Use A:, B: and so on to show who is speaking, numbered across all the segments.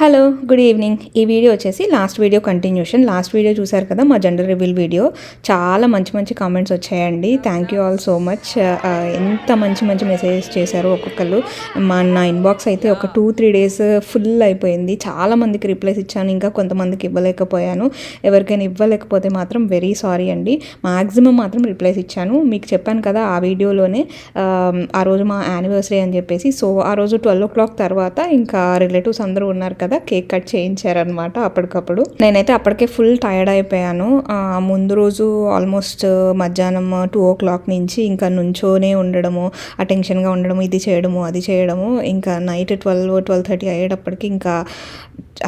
A: Hello good evening. ఈ video వచ్చేసి last video continuation. Last video చూసారు కదా, మా జెండర్ రివీల్ వీడియో. చాలా మంచి కామెంట్స్ వచ్చాయండి. Thank you all so much. ఎంత మంచి మెసేజెస్ చేశారు ఒక్కొక్కరు. నా ఇన్బాక్స్ అయితే ఒక 2-3 డేస్ ఫుల్ అయిపోయింది. చాలా మందికి రిప్లైస్ ఇచ్చాను, ఇంకా కొంతమందికి ఇవ్వలేకపోయాను. ఎవరికైనా ఇవ్వలేకపోతే మాత్రం వెరీ సారీ అండి. మ్యాక్సిమం మాత్రం రిప్లైస్ ఇచ్చాను. మీకు చెప్పాను కదా ఆ వీడియోలోనే, ఆ రోజు మా యానివర్సరీ అని చెప్పేసి. సో ఆ రోజు 12 o'clock తర్వాత ఇంకా రిలేటివ్స్ అందరూ ఉన్నారు కదా, కేక్ కట్ చేయించారనమాట అప్పటికప్పుడు. నేనైతే అప్పటికే ఫుల్ టైర్డ్ అయిపోయాను. ముందు రోజు ఆల్మోస్ట్ మధ్యాహ్నం 2 o'clock నుంచి ఇంకా నుంచోనే ఉండడము, అటెన్షన్గా ఉండడము, ఇది చేయడము అది చేయడము. ఇంకా నైట్ 12-12:30 అయ్యేటప్పటికి ఇంకా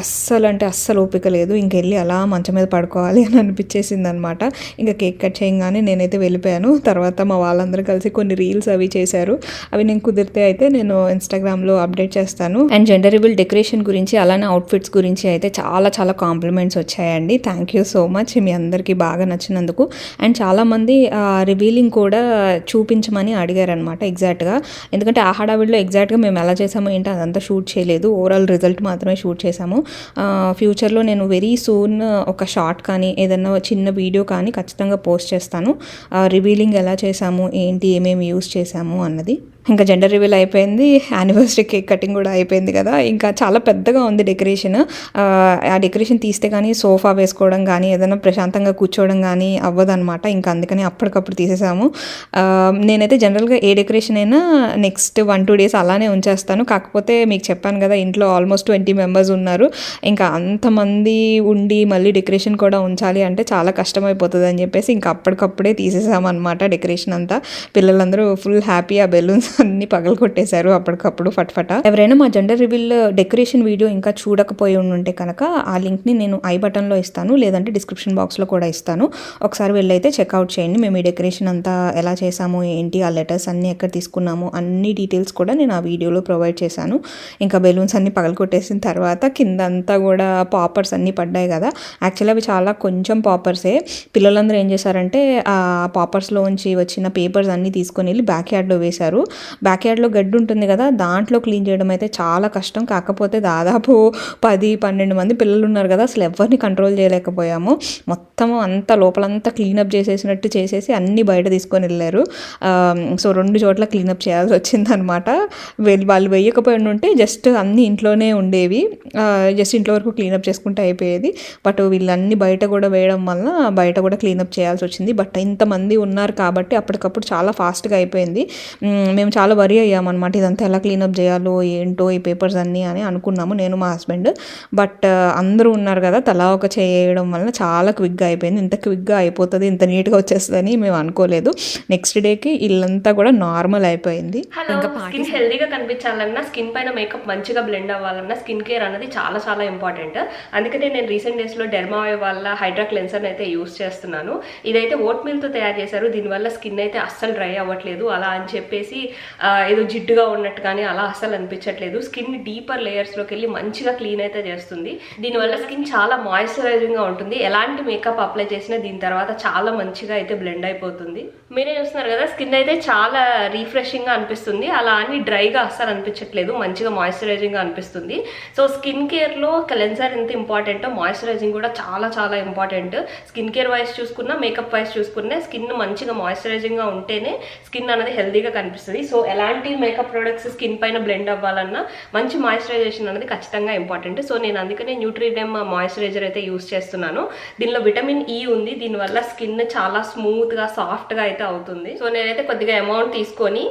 A: అస్సలు ఓపిక లేదు. ఇంకెళ్ళి అలా మంచం మీద పడుకోవాలి అని అనిపించేసింది అనమాట. ఇంకా కేక్ కట్ చేయగానే నేనైతే వెళ్ళిపోయాను. తర్వాత మా వాళ్ళందరూ కలిసి కొన్ని రీల్స్ అవి చేశారు. అవి నేను కుదిరితే అయితే నేను ఇన్స్టాగ్రామ్లో అప్డేట్ చేస్తాను. అండ్ జెండర్ రివీల్ డెకరేషన్ గురించి, అలానే అవుట్ఫిట్స్ గురించి అయితే చాలా కాంప్లిమెంట్స్ వచ్చాయండి. థ్యాంక్ యూ సో మచ్, మీ అందరికీ బాగా నచ్చినందుకు. అండ్ చాలామంది రివీలింగ్ కూడా చూపించమని అడిగారనమాట ఎగ్జాక్ట్గా. ఎందుకంటే ఆ హడావిడిలో ఎగ్జాక్ట్గా మేము ఎలా చేసామో ఏంటో అదంతా షూట్ చేయలేదు. ఓవరాల్ రిజల్ట్ మాత్రమే షూట్ చేసాము. ఫ్యూచర్లో నేను వెరీ సూన్ ఒక షార్ట్ కానీ ఏదన్నా చిన్న వీడియో కానీ ఖచ్చితంగా పోస్ట్ చేస్తాను. రివీలింగ్ ఎలా చేసాము, ఏంటి, ఏమేమి యూస్ చేసాము అన్నది. ఇంకా జెండర్ రివీల్ అయిపోయింది, యానివర్సరీ కేక్ కటింగ్ కూడా అయిపోయింది కదా. ఇంకా చాలా పెద్దగా ఉంది డెకరేషన్. ఆ డెకరేషన్ తీస్తే కానీ సోఫా వేసుకోవడం కానీ ఏదైనా ప్రశాంతంగా కూర్చోవడం కానీ అవ్వదన్నమాట. ఇంకా అందుకని అప్పటికప్పుడు తీసేసాము. నేనైతే జనరల్గా ఏ డెకరేషన్ అయినా నెక్స్ట్ 1-2 days అలానే ఉంచేస్తాను. కాకపోతే మీకు చెప్పాను కదా, ఇంట్లో ఆల్మోస్ట్ 20 members ఉన్నారు. ఇంకా అంతమంది ఉండి మళ్ళీ డెకరేషన్ కూడా ఉంచాలి అంటే చాలా కష్టమైపోతుంది అని చెప్పేసి ఇంకా అప్పటికప్పుడే తీసేసామన్నమాట డెకరేషన్ అంతా. పిల్లలందరూ ఫుల్ హ్యాపీ. ఆ బెలూన్స్ అన్ని పగలు కొట్టేశారు అప్పటికప్పుడు ఫట్ఫట. ఎవరైనా మా జెండర్ రివీల్ డెకరేషన్ వీడియో ఇంకా చూడకపోయి ఉంటే కనుక ఆ లింక్ని నేను ఐ బటన్లో ఇస్తాను, లేదంటే డిస్క్రిప్షన్ బాక్స్లో కూడా ఇస్తాను. ఒకసారి వెళ్ళైతే చెక్అవుట్ చేయండి. మేము ఈ డెకరేషన్ అంతా ఎలా చేసాము, ఏంటి, ఆ లెటర్స్ అన్నీ ఎక్కడ తీసుకున్నాము, అన్ని డీటెయిల్స్ కూడా నేను ఆ వీడియోలో ప్రొవైడ్ చేశాను. ఇంకా బెలూన్స్ అన్ని పగలు కొట్టేసిన తర్వాత కింద అంతా కూడా పాపర్స్ అన్నీ పడ్డాయి కదా. యాక్చువల్లీ అవి చాలా కొంచెం పాపర్సే. పిల్లలందరూ ఏం చేశారంటే ఆ పాపర్స్లోంచి వచ్చిన పేపర్స్ అన్నీ తీసుకొని వెళ్ళి బ్యాక్ యార్డ్లో వేశారు. బ్యాక్ యార్డ్లో గడ్డి ఉంటుంది కదా, దాంట్లో క్లీన్ చేయడం అయితే చాలా కష్టం. కాకపోతే దాదాపు 10-12 మంది పిల్లలు ఉన్నారు కదా, అసలు ఎవరిని కంట్రోల్ చేయలేకపోయాము. మొత్తం అంతా లోపలంతా క్లీనప్ చేసేసినట్టు చేసేసి అన్నీ బయట తీసుకొని వెళ్ళారు. సో 2 చోట్ల క్లీనప్ చేయాల్సి వచ్చిందనమాట. వాళ్ళు వేయకపోయి ఉంటే జస్ట్ అన్నీ ఇంట్లోనే ఉండేవి. జస్ట్ ఇంట్లో వరకు క్లీనప్ చేసుకుంటే అయిపోయేది. బట్ వీళ్ళన్నీ బయట కూడా వేయడం వల్ల బయట కూడా క్లీనప్ చేయాల్సి వచ్చింది. బట్ ఇంతమంది ఉన్నారు కాబట్టి అప్పటికప్పుడు చాలా ఫాస్ట్గా అయిపోయింది. మేము చాలా వరీ అయ్యామన్నమాట, ఇదంతా ఎలా క్లీనప్ చేయాలో ఏంటో ఈ పేపర్స్ అన్నీ అని అనుకున్నాము, నేను మా హస్బెండ్. బట్ అందరూ ఉన్నారు కదా, తలా ఒక చేయడం వల్ల చాలా క్విక్గా అయిపోయింది. ఇంత క్విక్గా అయిపోతుంది, ఇంత నీట్గా వచ్చేస్తుందని మేము అనుకోలేదు. నెక్స్ట్ డేకి ఇల్లంతా కూడా నార్మల్ అయిపోయింది.
B: ఇంకా స్కిన్ హెల్దీగా కనిపించాలన్నా, స్కిన్ పైన మేకప్ మంచిగా బ్లెండ్ అవ్వాలన్నా స్కిన్ కేర్ అనేది చాలా ఇంపార్టెంట్. అందుకనే నేను రీసెంట్ డేస్లో డెర్మావే వాళ్ళ హైడ్రా క్లెన్సర్ అయితే యూస్ చేస్తున్నాను. ఇదైతే ఓట్ మిల్తో తయారు చేశారు. దీనివల్ల స్కిన్ అయితే అస్సలు డ్రై అవ్వట్లేదు. అలా అని చెప్పేసి ఏదో జిడ్డుగా ఉన్నట్టు కానీ అలా అస్సలు అనిపించట్లేదు. స్కిన్ డీపర్ లేయర్స్లోకి వెళ్ళి మంచిగా క్లీన్ అయితే చేస్తుంది. దీనివల్ల స్కిన్ చాలా మాయిశ్చరైజింగ్గా ఉంటుంది. ఎలాంటి మేకప్ అప్లై చేసినా దీని తర్వాత చాలా మంచిగా అయితే బ్లెండ్ అయిపోతుంది. మీరే చూస్తున్నారు కదా, స్కిన్ అయితే చాలా రీఫ్రెషింగ్గా అనిపిస్తుంది. అలా అని డ్రైగా అస్సలు అనిపించట్లేదు, మంచిగా మాయిశ్చరైజింగ్గా అనిపిస్తుంది. సో స్కిన్ కేర్లో క్లెన్సర్ ఎంత ఇంపార్టెంటో మాయిశ్చరైజింగ్ కూడా చాలా ఇంపార్టెంట్. స్కిన్ కేర్ వైజ్ చూసుకున్నా, మేకప్ వైజ్ చూసుకున్నా స్కిన్ మంచిగా మాయిశ్చరైజింగ్గా ఉంటేనే స్కిన్ అనేది హెల్దీగా కనిపిస్తుంది. సో ఎలాంటి మేకప్ ప్రొడక్ట్స్ స్కిన్ పైన బ్లెండ్ అవ్వాలన్నా మంచి మాయిశ్చరైజేషన్ అనేది ఖచ్చితంగా ఇంపార్టెంట్. సో నేను అందుకనే న్యూట్రిడెమ్ మాయిశ్చరైజర్ అయితే యూస్ చేస్తున్నాను. దీనిలో విటమిన్ ఈ ఉంది. దీనివల్ల స్కిన్ చాలా స్మూత్గా సాఫ్ట్గా అయితే అవుతుంది. సో నేనైతే కొద్దిగా అమౌంట్ తీసుకొని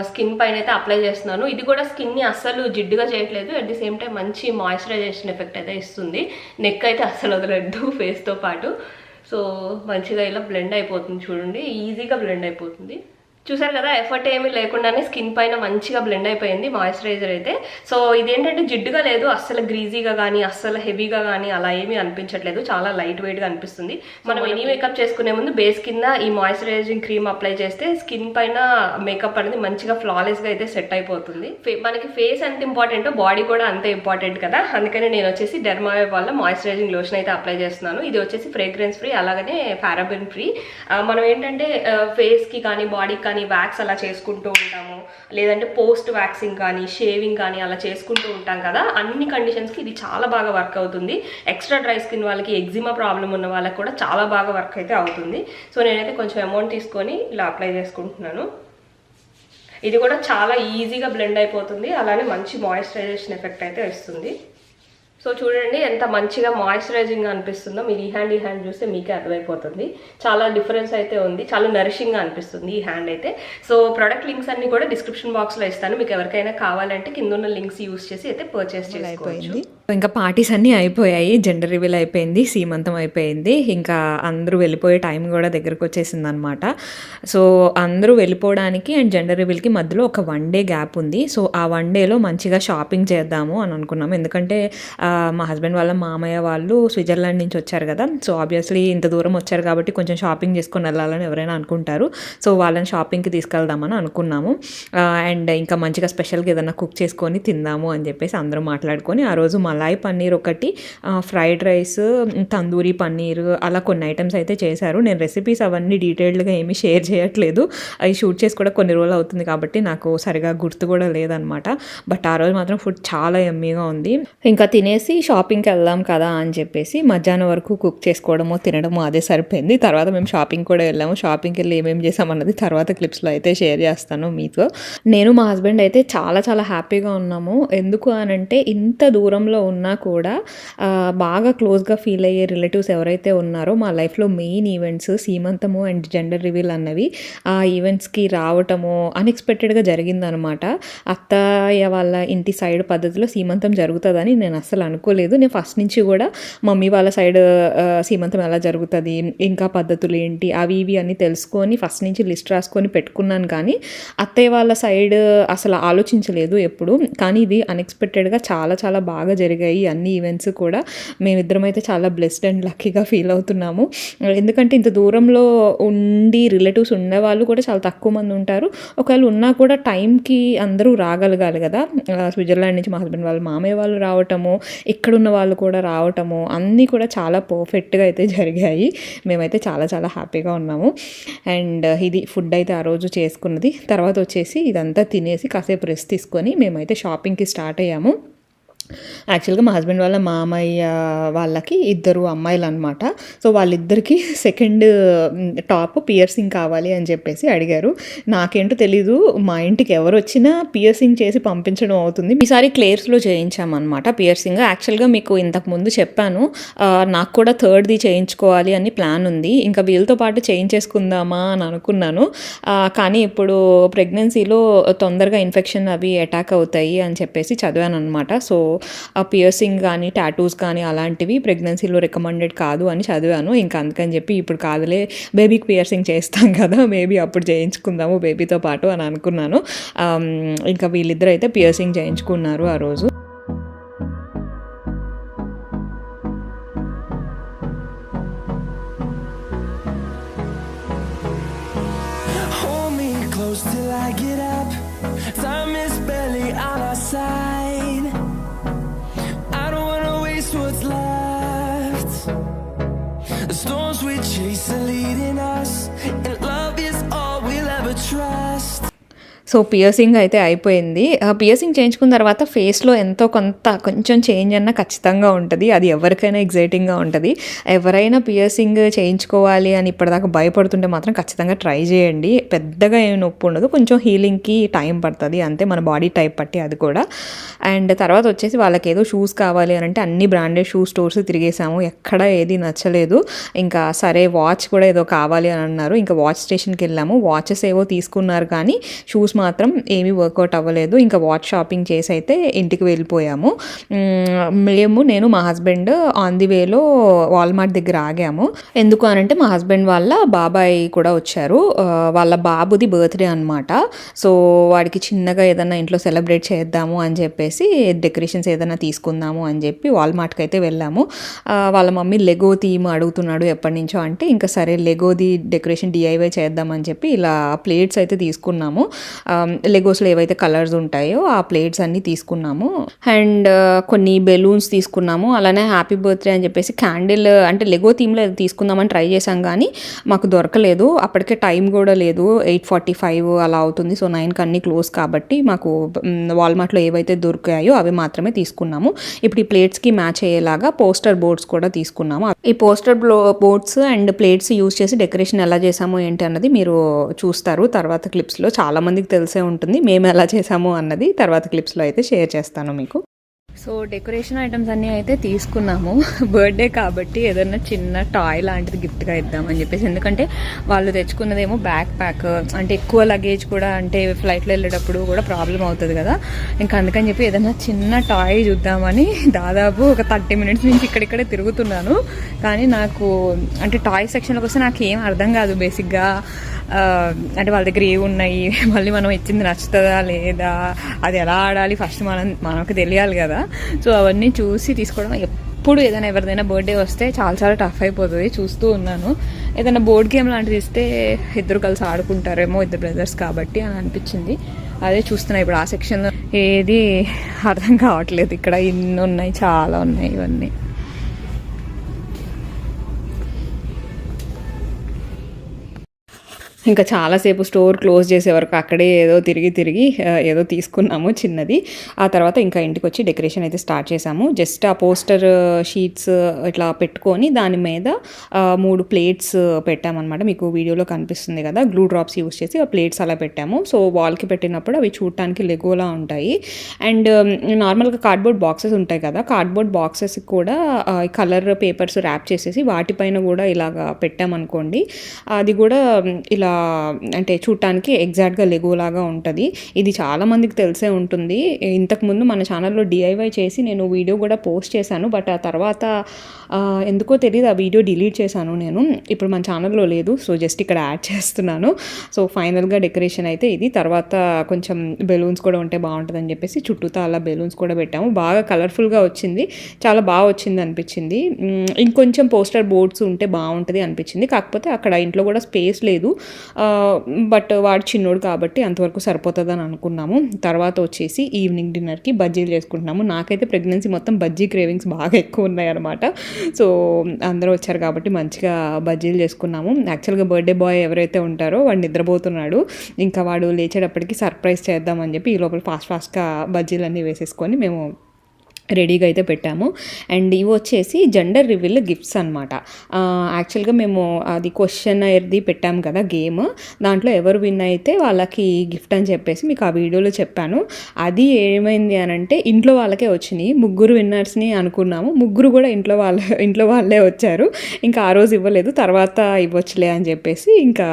B: స్కిన్ పైన అయితే అప్లై చేస్తున్నాను. ఇది కూడా స్కిన్ని అస్సలు జిడ్డుగా చేయట్లేదు, అట్ ది సేమ్ టైం మంచి మాయిశ్చరైజేషన్ ఎఫెక్ట్ అయితే ఇస్తుంది. నెక్ అయితే అస్సలు వదలద్దు ఫేస్తో పాటు. సో మంచిగా ఇలా బ్లెండ్ అయిపోతుంది, చూడండి, ఈజీగా బ్లెండ్ అయిపోతుంది. చూసారు కదా, ఎఫర్ట్ ఏమీ లేకుండానే స్కిన్ పైన మంచిగా బ్లెండ్ అయిపోయింది మాయిశ్చరైజర్ అయితే. సో ఇదేంటంటే జిడ్డుగా లేదు, అస్సలు గ్రీజీగా కానీ అస్సలు హెవీగా కానీ అలా ఏమీ అనిపించట్లేదు. చాలా లైట్ వెయిట్గా అనిపిస్తుంది. మనం ఎనీ మేకప్ చేసుకునే ముందు బేస్ కింద ఈ మాయిశ్చరైజింగ్ క్రీమ్ అప్లై చేస్తే స్కిన్ పైన మేకప్ అనేది మంచిగా ఫ్లాలెస్గా అయితే సెట్ అయిపోతుంది. మనకి ఫేస్ ఎంత ఇంపార్టెంటో బాడీ కూడా అంతే ఇంపార్టెంట్ కదా. అందుకని నేను వచ్చేసి డెర్మావే వాళ్ళ మాయిశ్చరైజింగ్ లోషన్ అయితే అప్లై చేస్తున్నాను. ఇది వచ్చేసి ఫ్రేగ్రెన్స్ ఫ్రీ, అలాగనే పారాబెన్ ఫ్రీ. మనం ఏంటంటే ఫేస్కి కానీ బాడీకి కానీ వ్యాక్స్ అలా చేసుకుంటూ ఉంటాము, లేదంటే పోస్ట్ వ్యాక్సింగ్ కానీ షేవింగ్ కానీ అలా చేసుకుంటూ ఉంటాం కదా, అన్ని కండిషన్స్కి ఇది చాలా బాగా వర్క్ అవుతుంది. ఎక్స్ట్రా డ్రై స్కిన్ వాళ్ళకి, ఎగ్జిమా ప్రాబ్లం ఉన్న వాళ్ళకి కూడా చాలా బాగా వర్క్ అయితే అవుతుంది. సో నేనైతే కొంచెం అమౌంట్ తీసుకొని ఇలా అప్లై చేసుకుంటున్నాను. ఇది కూడా చాలా ఈజీగా బ్లెండ్ అయిపోతుంది, అలానే మంచి మాయిశ్చరైజేషన్ ఎఫెక్ట్ అయితే ఇస్తుంది. సో చూడండి ఎంత మంచిగా మాయిశ్చరైజింగ్గా అనిపిస్తుందో. మీరు ఈ హ్యాండ్ చూస్తే మీకే అర్థమైపోతుంది. చాలా డిఫరెన్స్ అయితే ఉంది, చాలా నరిషింగ్గా అనిపిస్తుంది ఈ హ్యాండ్ అయితే. సో ప్రోడక్ట్ లింక్స్ అన్ని కూడా డిస్క్రిప్షన్ బాక్స్లో ఇస్తాను, మీకు ఎవరికైనా కావాలంటే కింద ఉన్న లింక్స్ యూస్ చేసి అయితే పర్చేస్ చేసుకోవచ్చు.
A: ఇంకా పార్టీస్ అన్నీ అయిపోయాయి, జెండర్ రివీల్ అయిపోయింది, సీమంతం అయిపోయింది, ఇంకా అందరూ వెళ్ళిపోయే టైం కూడా దగ్గరకు వచ్చేసింది అనమాట. సో అందరూ వెళ్ళిపోవడానికి అండ్ జెండర్ రివీల్కి మధ్యలో ఒక 1 day గ్యాప్ ఉంది. సో ఆ 1 dayలో మంచిగా షాపింగ్ చేద్దాము అని అనుకున్నాము. ఎందుకంటే మా హస్బెండ్ వాళ్ళ మామయ్య వాళ్ళు స్విట్జర్లాండ్ నుంచి వచ్చారు కదా, సో ఆబ్వియస్లీ ఇంత దూరం వచ్చారు కాబట్టి కొంచెం షాపింగ్ చేసుకొని వెళ్ళాలని ఎవరైనా అనుకుంటారు. సో వాళ్ళని షాపింగ్కి తీసుకెళ్దామని అనుకున్నాము. అండ్ ఇంకా మంచిగా స్పెషల్గా ఏదైనా కుక్ చేసుకొని తిందాము అని చెప్పేసి అందరూ మాట్లాడుకొని ఆ రోజు మలాయ్ పన్నీర్ ఒకటి, ఫ్రైడ్ రైస్, తందూరి పన్నీర్, అలా కొన్ని ఐటమ్స్ అయితే చేశారు. నేను రెసిపీస్ అవన్నీ డీటెయిల్డ్గా ఏమీ షేర్ చేయట్లేదు, అవి షూట్ చేసి కూడా కొన్ని రోజులు అవుతుంది కాబట్టి నాకు సరిగా గుర్తు కూడా లేదనమాట. బట్ ఆ రోజు మాత్రం ఫుడ్ చాలా యమ్మీగా ఉంది. ఇంకా తినేసి షాపింగ్కి వెళ్దాం కదా అని చెప్పేసి మధ్యాహ్నం వరకు కుక్ చేసుకోవడమో తినడమో అదే సరిపోయింది. తర్వాత మేము షాపింగ్ కూడా వెళ్ళాము. షాపింగ్కి వెళ్ళి ఏమేమి చేసామన్నది తర్వాత క్లిప్స్లో అయితే షేర్ చేస్తాను మీతో. నేను మా హస్బెండ్ అయితే చాలా చాలా హ్యాపీగా ఉన్నాము. ఎందుకు అనంటే ఇంత దూరంలో ఉన్నా కూడా బాగా క్లోజ్గా ఫీల్ అయ్యే రిలేటివ్స్ ఎవరైతే ఉన్నారో మా లైఫ్లో మెయిన్ ఈవెంట్స్ సీమంతము అండ్ జెండర్ రివీల్ అన్నవి ఆ ఈవెంట్స్కి రావటము అన్ఎక్స్పెక్టెడ్గా జరిగిందనమాట. అత్తయ్య వాళ్ళ ఇంటి సైడ్ పద్ధతిలో సీమంతం జరుగుతుందని నేను అస్సలు అనుకోలేదు. నేను ఫస్ట్ నుంచి కూడా మమ్మీ వాళ్ళ సైడ్ సీమంతం ఎలా జరుగుతుంది, ఇంకా పద్ధతులు ఏంటి, అవి ఇవి అన్నీ తెలుసుకొని ఫస్ట్ నుంచి లిస్ట్ రాసుకొని పెట్టుకున్నాను. కానీ అత్తయ్య వాళ్ళ సైడ్ అసలు ఆలోచించలేదు ఎప్పుడు. కానీ ఇది అన్ఎక్స్పెక్టెడ్గా చాలా చాలా బాగా జరిగాయి అన్ని ఈవెంట్స్ కూడా. మేమిద్దరం అయితే చాలా బ్లెస్డ్ అండ్ లక్కీగా ఫీల్ అవుతున్నాము. ఎందుకంటే ఇంత దూరంలో ఉండి రిలేటివ్స్ ఉండేవాళ్ళు కూడా చాలా తక్కువ మంది ఉంటారు. ఒకవేళ ఉన్నా కూడా టైంకి అందరూ రాగలగాలి కదా. స్విట్జర్లాండ్ నుంచి మా హస్బెండ్ వాళ్ళ మామయ్య వాళ్ళు రావటము, ఇక్కడున్న వాళ్ళు కూడా రావటము, అన్నీ కూడా చాలా పర్ఫెక్ట్గా అయితే జరిగాయి. మేమైతే చాలా చాలా హ్యాపీగా ఉన్నాము. అండ్ ఇది ఫుడ్ అయితే ఆ రోజు చేసుకున్నది. తర్వాత వచ్చేసి ఇదంతా తినేసి కాసేపు రెస్ట్ తీసుకొని మేమైతే షాపింగ్కి స్టార్ట్ అయ్యాము. యాక్చువల్గా మా హస్బెండ్ వాళ్ళ మామయ్య వాళ్ళకి 2 అమ్మాయిలు అనమాట. సో వాళ్ళిద్దరికి సెకండ్ టాప్ పియర్సింగ్ కావాలి అని చెప్పేసి అడిగారు. నాకేంటో తెలీదు, మా ఇంటికి ఎవరు వచ్చినా పియర్సింగ్ చేసి పంపించడం అవుతుంది. ఈసారి క్లేర్స్లో చేయించామన్నమాట పియర్సింగ్. యాక్చువల్గా మీకు ఇంతకుముందు చెప్పాను, నాకు కూడా 3rd చేయించుకోవాలి అని ప్లాన్ ఉంది. ఇంకా వీళ్ళతో పాటు చేయించేసుకుందామా అని అనుకున్నాను. కానీ ఇప్పుడు ప్రెగ్నెన్సీలో తొందరగా ఇన్ఫెక్షన్ అవి అటాక్ అవుతాయి అని చెప్పేసి చదివాను అనమాట. సో పియర్సింగ్ కానీ టాటూస్ కానీ అలాంటివి ప్రెగ్నెన్సీలో రికమెండెడ్ కాదు అని చదివాను. ఇంకా అందుకని చెప్పి ఇప్పుడు కాదులే, బేబీకి పియర్సింగ్ చేస్తాం కదా, మేబీ అప్పుడు చేయించుకుందాము బేబీతో పాటు అని అనుకున్నాను. ఇంకా వీళ్ళిద్దరు అయితే పియర్సింగ్ చేయించుకున్నారు ఆ రోజు.
C: Till I get up, time is barely on our side. I don't wanna waste what's left. The storms we chase are leading us, and love is all we'll ever trust.
A: So piercing అయితే అయిపోయింది. Piercing చేయించుకున్న తర్వాత ఫేస్లో ఎంతో కొంచెం change అన్న ఖచ్చితంగా ఉంటుంది. అది ఎవరికైనా ఎగ్జైటింగ్గా ఉంటుంది. ఎవరైనా పియర్సింగ్ చేయించుకోవాలి అని ఇప్పటిదాకా భయపడుతుంటే మాత్రం ఖచ్చితంగా ట్రై చేయండి. పెద్దగా ఏమి నొప్పి ఉండదు, కొంచెం హీలింగ్కి టైం పడుతుంది అంతే, మన బాడీ టైప్ పట్టి అది కూడా. అండ్ తర్వాత వచ్చేసి వాళ్ళకి ఏదో షూస్ కావాలి అని అంటే అన్ని బ్రాండెడ్ షూ స్టోర్స్ తిరిగేసాము, ఎక్కడ ఏది నచ్చలేదు. ఇంకా సరే వాచ్ కూడా ఏదో కావాలి అని అన్నారు. ఇంకా వాచ్ స్టేషన్కి వెళ్ళాము. వాచెస్ ఏవో తీసుకున్నారు కానీ షూస్ మాత్రం ఏమీ వర్కౌట్ అవ్వలేదు. ఇంకా వాచ్ షాపింగ్ చేసి అయితే ఇంటికి వెళ్ళిపోయాము. నేను మా హస్బెండ్ ఆన్ ది వేలో వాల్మార్ట్ దగ్గర ఆగాము. ఎందుకు అనంటే మా హస్బెండ్ వాళ్ళ బాబాయ్ కూడా వచ్చారు. వాళ్ళ బాబుది బర్త్డే అనమాట. సో వాడికి చిన్నగా ఏదైనా ఇంట్లో సెలబ్రేట్ చేద్దాము అని చెప్పేసి డెకరేషన్స్ ఏదైనా తీసుకుందాము అని చెప్పి వాల్మార్ట్కి అయితే వెళ్ళాము. వాళ్ళ మమ్మీ లెగో థీమ్ అడుగుతున్నాడు ఎప్పటి నుంచో అంటే ఇంకా సరే లెగోది డెకరేషన్ DIY చేద్దామని చెప్పి ఇలా ప్లేట్స్ అయితే తీసుకున్నాము. లెగోస్లో ఏవైతే కలర్స్ ఉంటాయో ఆ ప్లేట్స్ అన్నీ తీసుకున్నాము. అండ్ కొన్ని బెలూన్స్ తీసుకున్నాము. అలానే హ్యాపీ బర్త్డే అని చెప్పేసి క్యాండిల్ అంటే లెగో థీమ్లో తీసుకుందామని ట్రై చేసాం కానీ మాకు దొరకలేదు. అప్పటికే టైం కూడా లేదు, 8:45 అలా అవుతుంది. సో 9కి అన్నీ క్లోజ్ కాబట్టి మాకు వాల్మార్ట్లో ఏవైతే దొరికాయో అవి మాత్రమే తీసుకున్నాము. ఇప్పుడు ఈ ప్లేట్స్కి మ్యాచ్ అయ్యేలాగా పోస్టర్ బోర్డ్స్ కూడా తీసుకున్నాము. ఈ poster boards and plates use చేసి డెకరేషన్ ఎలా చేసామో ఏంటి అన్నది మీరు చూస్తారు తర్వాత క్లిప్స్లో. చాలా మందికి తెలిసే ఉంటుంది మేము ఎలా చేసాము అన్నది. తర్వాత క్లిప్స్లో అయితే షేర్ చేస్తాను మీకు. సో డెకరేషన్ ఐటమ్స్ అన్నీ అయితే తీసుకున్నాము. బర్త్డే కాబట్టి ఏదైనా చిన్న టాయ్ లాంటిది గిఫ్ట్గా ఇద్దామని చెప్పేసి. ఎందుకంటే వాళ్ళు తెచ్చుకున్నదేమో బ్యాక్ ప్యాక్, అంటే ఎక్కువ లగేజ్ కూడా, అంటే ఫ్లైట్లో వెళ్ళేటప్పుడు కూడా ప్రాబ్లం అవుతుంది కదా. ఇంకా అందుకని చెప్పి ఏదైనా చిన్న టాయ్ చూద్దామని దాదాపు ఒక 30 minutes నుంచి ఇక్కడిక్కడే తిరుగుతున్నాను. కానీ నాకు అంటే టాయ్ సెక్షన్లోకి వస్తే నాకు ఏం అర్థం కాదు బేసిక్గా. అంటే వాళ్ళ దగ్గర ఏవి ఉన్నాయి, మళ్ళీ మనం ఇచ్చింది నచ్చుతుందా లేదా, అది ఎలా ఆడాలి ఫస్ట్ మనకు తెలియాలి కదా. సో అవన్నీ చూసి తీసుకోవడం. ఎప్పుడు ఏదైనా ఎవరిదైనా బర్త్డే వస్తే చాలా టఫ్ అయిపోతుంది. చూస్తూ ఉన్నాను ఏదైనా బోర్డ్ గేమ్ లాంటిది ఇస్తే ఇద్దరు కలిసి ఆడుకుంటారేమో, ఇద్దరు బ్రదర్స్ కాబట్టి అని అనిపించింది. అదే చూస్తున్నా ఇప్పుడు ఆ సెక్షన్లో. ఏది అర్థం కావట్లేదు. ఇక్కడ ఇన్ని ఉన్నాయి, చాలా ఉన్నాయి ఇవన్నీ. ఇంకా చాలాసేపు స్టోర్ క్లోజ్ చేసే వరకు అక్కడే ఏదో తిరిగి ఏదో తీసుకున్నాము చిన్నది. ఆ తర్వాత ఇంకా ఇంటికి వచ్చి డెకరేషన్ అయితే స్టార్ట్ చేసాము. జస్ట్ ఆ పోస్టర్ షీట్స్ ఇట్లా పెట్టుకొని దాని మీద 3 ప్లేట్స్ పెట్టామన్నమాట. మీకు వీడియోలో కనిపిస్తుంది కదా, గ్లూ డ్రాప్స్ యూస్ చేసి ఆ ప్లేట్స్ అలా పెట్టాము. సో వాల్కి పెట్టినప్పుడు అవి చూడటానికి లెగోలా ఉంటాయి. అండ్ నార్మల్గా కార్డ్బోర్డ్ బాక్సెస్ ఉంటాయి కదా, కార్డ్బోర్డ్ బాక్సెస్ కూడా కలర్ పేపర్స్ ర్యాప్ చేసేసి వాటిపైన కూడా ఇలాగా పెట్టామనుకోండి, అది కూడా ఇలా అంటే చూడటానికి ఎగ్జాక్ట్గా లెగో లాగా ఉంటుంది. ఇది చాలామందికి తెలిసే ఉంటుంది. ఇంతకుముందు మన ఛానల్లో DIY చేసి నేను వీడియో కూడా పోస్ట్ చేశాను. బట్ ఆ తర్వాత ఎందుకో తెలియదు ఆ వీడియో డిలీట్ చేశాను నేను. ఇప్పుడు మన ఛానల్లో లేదు. సో జస్ట్ ఇక్కడ యాడ్ చేస్తున్నాను. సో ఫైనల్గా డెకరేషన్ అయితే ఇది. తర్వాత కొంచెం బెలూన్స్ కూడా ఉంటే బాగుంటుందని చెప్పేసి చుట్టూతా అలా బెలూన్స్ కూడా పెట్టాము. బాగా కలర్ఫుల్గా వచ్చింది, చాలా బాగా వచ్చింది అనిపించింది. ఇంకొంచెం పోస్టర్ బోర్డ్స్ ఉంటే బాగుంటుంది అనిపించింది. కాకపోతే అక్కడ ఇంట్లో కూడా స్పేస్ లేదు. బట్ వాడు చిన్నోడు కాబట్టి అంతవరకు సరిపోతుందని అనుకున్నాము. తర్వాత వచ్చేసి ఈవినింగ్ డిన్నర్కి బజ్జీలు చేసుకుంటున్నాము. నాకైతే ప్రెగ్నెన్సీ మొత్తం బజ్జీ క్రేవింగ్స్ బాగా ఎక్కువ ఉన్నాయి అనమాట. సో అందరూ వచ్చారు కాబట్టి మంచిగా బజ్జీలు చేసుకున్నాము. యాక్చువల్గా బర్త్డే బాయ్ ఎవరైతే ఉంటారో వాడు నిద్రపోతున్నాడు. ఇంకా వాడు లేచేటప్పటికి సర్ప్రైజ్ చేద్దామని చెప్పి ఈ లోపల ఫాస్ట్గా బజ్జీలన్నీ వేసేసుకొని మేము రెడీగా అయితే పెట్టాము. అండ్ ఇవి వచ్చేసి జెండర్ రివీల్ గిఫ్ట్స్ అనమాట. యాక్చువల్గా మేము అది క్వశ్చన్ ఎర్ది పెట్టాము కదా గేమ్, దాంట్లో ఎవరు విన్ అయితే వాళ్ళకి గిఫ్ట్ అని చెప్పేసి మీకు ఆ వీడియోలో చెప్పాను. అది ఏమైంది అని అంటే ఇంట్లో వాళ్ళకే వచ్చినాయి. 3 విన్నర్స్ని అనుకున్నాము, 3 కూడా ఇంట్లో వాళ్ళే వచ్చారు. ఇంకా ఆ రోజు ఇవ్వలేదు, తర్వాత ఇవ్వచ్చులే అని చెప్పేసి ఇంకా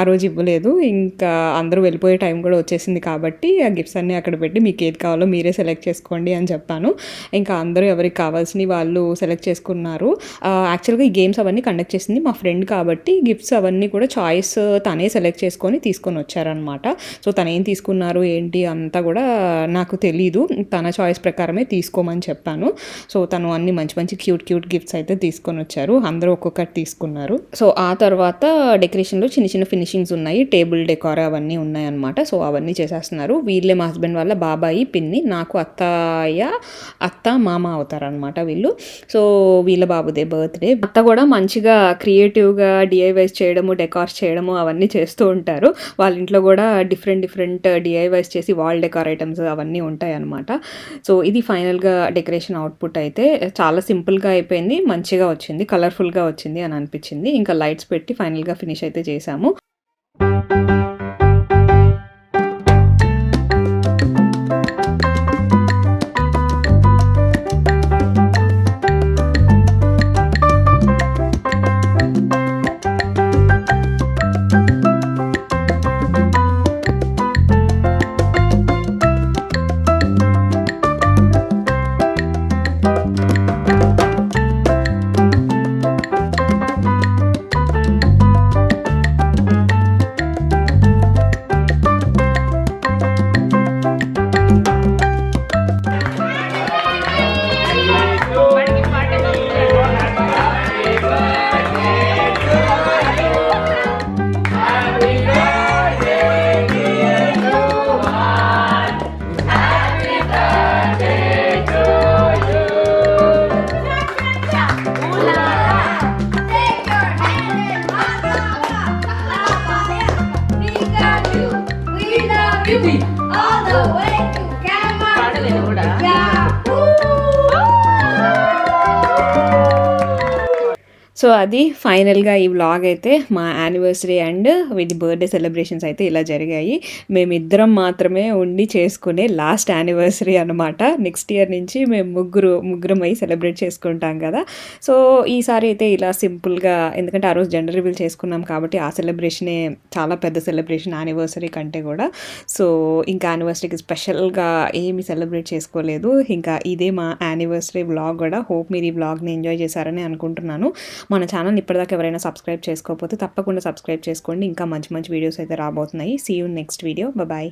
A: ఆ రోజు ఇవ్వలేదు. ఇంకా అందరూ వెళ్ళిపోయే టైం కూడా వచ్చేసింది కాబట్టి ఆ గిఫ్ట్స్ అన్నీ అక్కడ పెట్టి మీకు ఏది కావాలో మీరే సెలెక్ట్ చేసుకోండి అని చెప్పాను. ఇంకా అందరూ ఎవరికి కావాల్సినవి వాళ్ళు సెలెక్ట్ చేసుకున్నారు. యాక్చువల్గా ఈ గేమ్స్ అవన్నీ కండక్ట్ చేసింది మా ఫ్రెండ్ కాబట్టి గిఫ్ట్స్ అవన్నీ కూడా చాయిస్ తనే సెలెక్ట్ చేసుకొని తీసుకొని వచ్చారనమాట. సో తను ఏం తీసుకున్నారు ఏంటి అంతా కూడా నాకు తెలీదు, తన చాయిస్ ప్రకారమే తీసుకోమని చెప్పాను. సో తను అన్ని మంచి క్యూట్ గిఫ్ట్స్ అయితే తీసుకొని వచ్చారు. అందరూ ఒక్కొక్కటి తీసుకున్నారు. సో ఆ తర్వాత డెకరేషన్లో చిన్న ఫినిషింగ్స్ ఉన్నాయి, టేబుల్ డెకార్ అవన్నీ ఉన్నాయి అనమాట. సో అవన్నీ చేసేస్తున్నారు. వీళ్ళే మా హస్బెండ్ వాళ్ళ బాబాయి పిన్ని, నాకు అత్త మామ అవుతారనమాట వీళ్ళు. సో వీళ్ళ బాబుదే బర్త్డే. అత్త కూడా మంచిగా క్రియేటివ్గా DIYs చేయడము, డెకార్స్ చేయడము అవన్నీ చేస్తూ ఉంటారు. వాళ్ళ ఇంట్లో కూడా డిఫరెంట్ DIYs చేసి వాల్ డెకార్ ఐటమ్స్ అవన్నీ ఉంటాయి అనమాట. సో ఇది ఫైనల్గా డెకరేషన్ అవుట్పుట్ అయితే చాలా సింపుల్గా అయిపోయింది, మంచిగా వచ్చింది, కలర్ఫుల్గా వచ్చింది అని అనిపించింది. ఇంకా లైట్స్ పెట్టి ఫైనల్గా ఫినిష్ అయితే చేసాము. సో అది ఫైనల్గా ఈ వ్లాగ్ అయితే మా anniversary and with birthday celebrations అయితే ఇలా జరిగాయి. మేమిద్దరం మాత్రమే ఉండి చేసుకునే లాస్ట్ యానివర్సరీ అనమాట. నెక్స్ట్ ఇయర్ నుంచి మేము ముగ్గురం అయి సెలబ్రేట్ చేసుకుంటాం కదా. సో ఈసారి అయితే ఇలా సింపుల్గా, ఎందుకంటే ఆ రోజు జెండర్ రివీల్ చేసుకున్నాం కాబట్టి ఆ సెలబ్రేషనే చాలా పెద్ద సెలబ్రేషన్ యానివర్సరీ కంటే కూడా. సో ఇంకా యానివర్సరీకి స్పెషల్గా ఏమి సెలబ్రేట్ చేసుకోలేదు. ఇంకా ఇదే మా యానివర్సరీ వ్లాగ్ కూడా. హోప్ మీరు ఈ వ్లాగ్ని ఎంజాయ్ చేశారని అనుకుంటున్నాను. మన ఛానల్ ఇప్పటిదాకా ఎవరైనా సబ్స్క్రైబ్ చేసుకోకపోతే తప్పకుండా సబ్స్క్రైబ్ చేసుకోండి. ఇంకా మంచి మంచి వీడియోస్ అయితే రాబోతున్నాయి. See you next video. Bye.